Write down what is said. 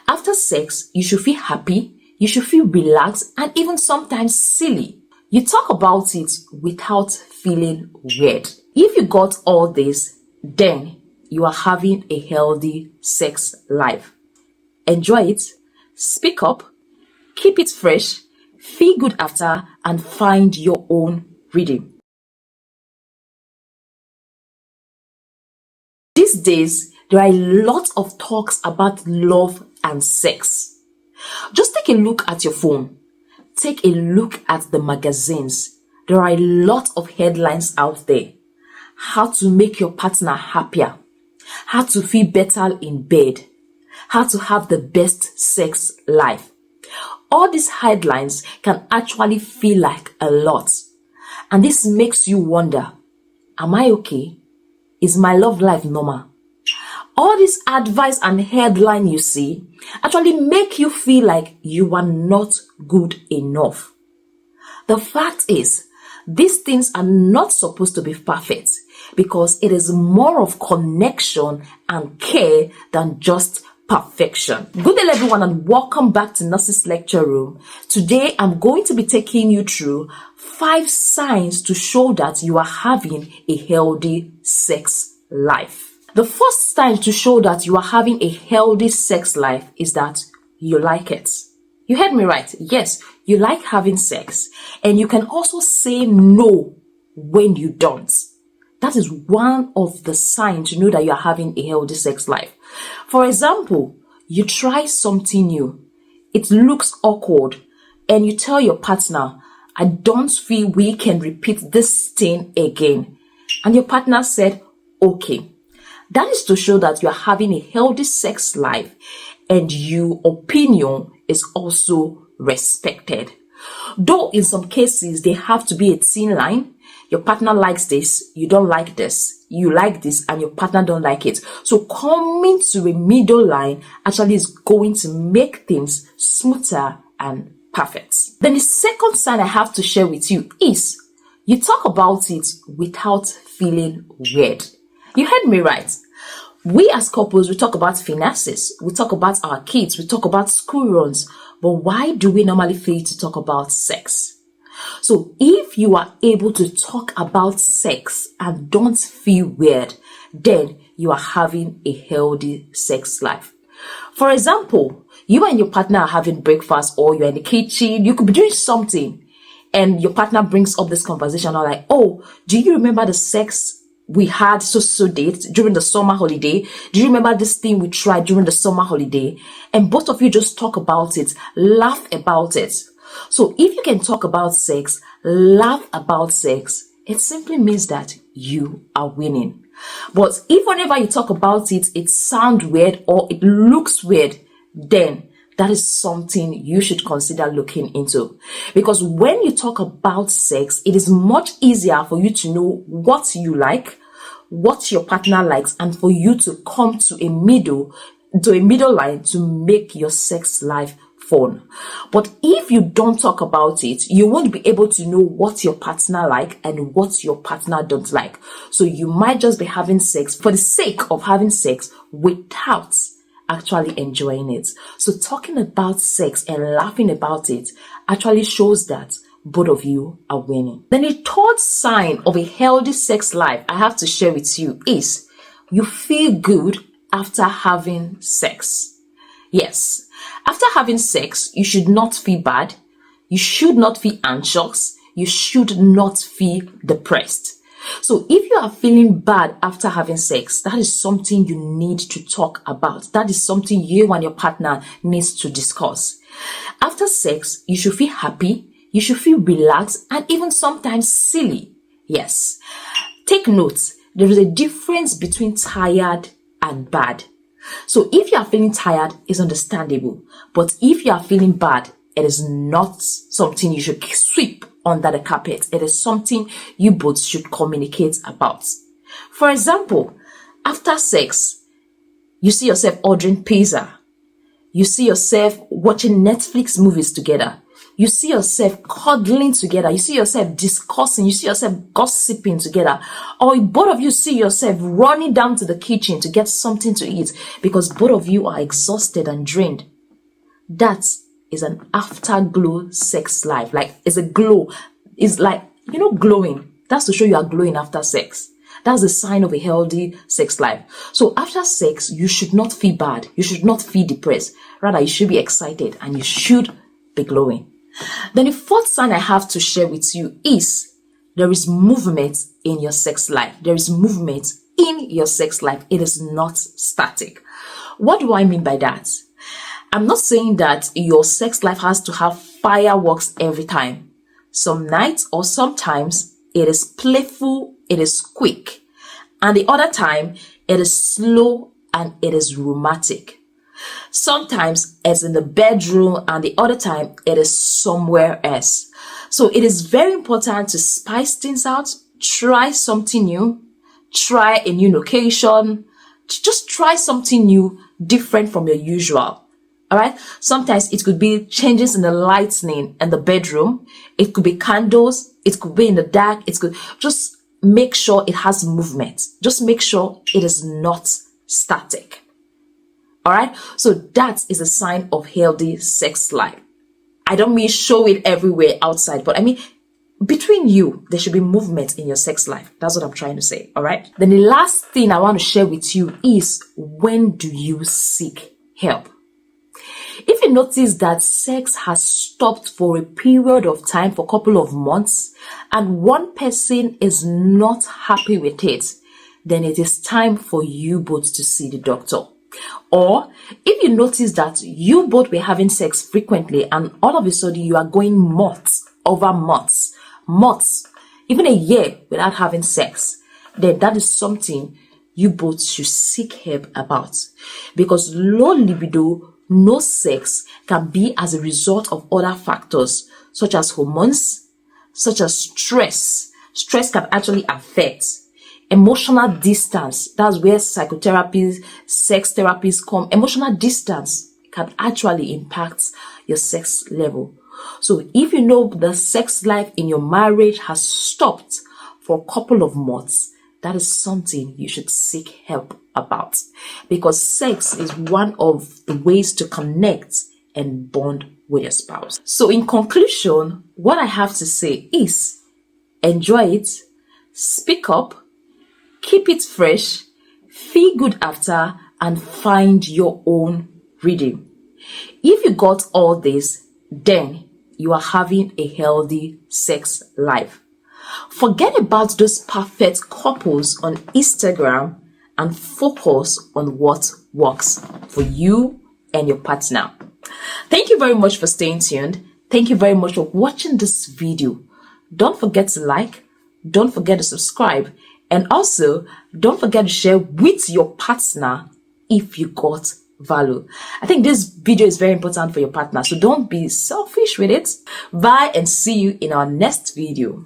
After sex, you should feel happy, you should feel relaxed, and even sometimes silly. You talk about it without feeling weird. If you got all this, then you are having a healthy sex life. Enjoy it, speak up, keep it fresh, feel good after, and find your own rhythm. These days, there are a lot of talks about love and sex. Just take a look at your phone. Take a look at the magazines. There are a lot of headlines out there. How to make your partner happier. How to feel better in bed. How to have the best sex life. All these headlines can actually feel like a lot. And this makes you wonder, am I okay? Is my love life normal? All this advice and headline you see actually make you feel like you are not good enough. The fact is, these things are not supposed to be perfect because it is more of connection and care than just perfection. Good day everyone and welcome back to Nurses Lecture Room. Today I'm going to be taking you through 5 signs to show that you are having a healthy sex life. The first sign to show that you are having a healthy sex life is that you like it. You heard me right. Yes, you like having sex, and you can also say no when you don't. That is one of the signs to know that you are having a healthy sex life. For example, you try something new. It looks awkward, and you tell your partner, I don't feel we can repeat this thing again. And your partner said, okay. That is to show that you are having a healthy sex life and your opinion is also respected. Though in some cases, there have to be a thin line. Your partner likes this, you don't like this. You like this and your partner don't like it. So coming to a middle line actually is going to make things smoother and perfect. Then the second sign I have to share with you is you talk about it without feeling weird. You heard me right. We as couples, we talk about finances, we talk about our kids, we talk about school runs, but why do we normally fail to talk about sex? So if you are able to talk about sex and don't feel weird, then you are having a healthy sex life. For example, you and your partner are having breakfast or you're in the kitchen, you could be doing something and your partner brings up this conversation like, oh, do you remember the sex we had so date during the summer holiday? Do you remember this thing we tried during the summer holiday? And both of you just talk about it, laugh about it. So if you can talk about sex, laugh about sex, it simply means that you are winning. But if whenever you talk about it, it sounds weird or it looks weird, then that is something you should consider looking into. Because when you talk about sex, it is much easier for you to know what you like, what your partner likes, and for you to come to a middle line to make your sex life fun. But if you don't talk about it, you won't be able to know what your partner like and what your partner don't like. So you might just be having sex for the sake of having sex without actually enjoying it. So talking about sex and laughing about it actually shows that both of you are winning. Then the third sign of a healthy sex life I have to share with you is you feel good after having sex. Yes, after having sex, you should not feel bad. You should not feel anxious. You should not feel depressed. So if you are feeling bad after having sex, that is something you need to talk about. That is something you and your partner needs to discuss. After sex, you should feel happy, you should feel relaxed, and even sometimes silly. Yes. Take note, there is a difference between tired and bad. So if you are feeling tired, it's understandable. But if you are feeling bad, it is not something you should sweep under the carpet. It is something you both should communicate about. For example, after sex, you see yourself ordering pizza. You see yourself watching Netflix movies together. You see yourself cuddling together. You see yourself discussing. You see yourself gossiping together. Or both of you see yourself running down to the kitchen to get something to eat because both of you are exhausted and drained. that is an afterglow sex life. Like, it's a glow. It's like, glowing. That's to show you are glowing after sex. That's a sign of a healthy sex life. So after sex, you should not feel bad. You should not feel depressed. Rather, you should be excited and you should be glowing. Then the fourth sign I have to share with you is there is movement in your sex life. There is movement in your sex life. It is not static. What do I mean by that? I'm not saying that your sex life has to have fireworks every time. Some nights or sometimes it is playful, it is quick. And the other time it is slow and it is romantic. Sometimes it's in the bedroom and the other time it is somewhere else. So it is very important to spice things out, try something new, try a new location, just try something new, different from your usual. All right. Sometimes it could be changes in the lighting in the bedroom. It could be candles. It could be in the dark. It could just make sure it has movement. Just make sure it is not static. All right. So that is a sign of healthy sex life. I don't mean show it everywhere outside, but I mean between you, there should be movement in your sex life. That's what I'm trying to say. All right. Then the last thing I want to share with you is, when do you seek help? If you notice that sex has stopped for a period of time, for a couple of months, and one person is not happy with it, then it is time for you both to see the doctor. Or if you notice that you both were having sex frequently and all of a sudden you are going months, even a year without having sex, then that is something you both should seek help about. Because low libido, no sex, can be as a result of other factors such as hormones, such as stress. Stress can actually affect emotional distance. That's where psychotherapy, sex therapies come. Emotional distance can actually impact your sex level. So if you know the sex life in your marriage has stopped for a couple of months, that is something you should seek help about, because sex is one of the ways to connect and bond with your spouse. So in conclusion, what I have to say is, enjoy it, speak up, keep it fresh, feel good after, and find your own rhythm. If you got all this, then you are having a healthy sex life. Forget about those perfect couples on Instagram and focus on what works for you and your partner. Thank you very much for staying tuned. Thank you very much for watching this video. Don't forget to like, don't forget to subscribe, and also don't forget to share with your partner if you got value. I think this video is very important for your partner, so don't be selfish with it. Bye and see you in our next video.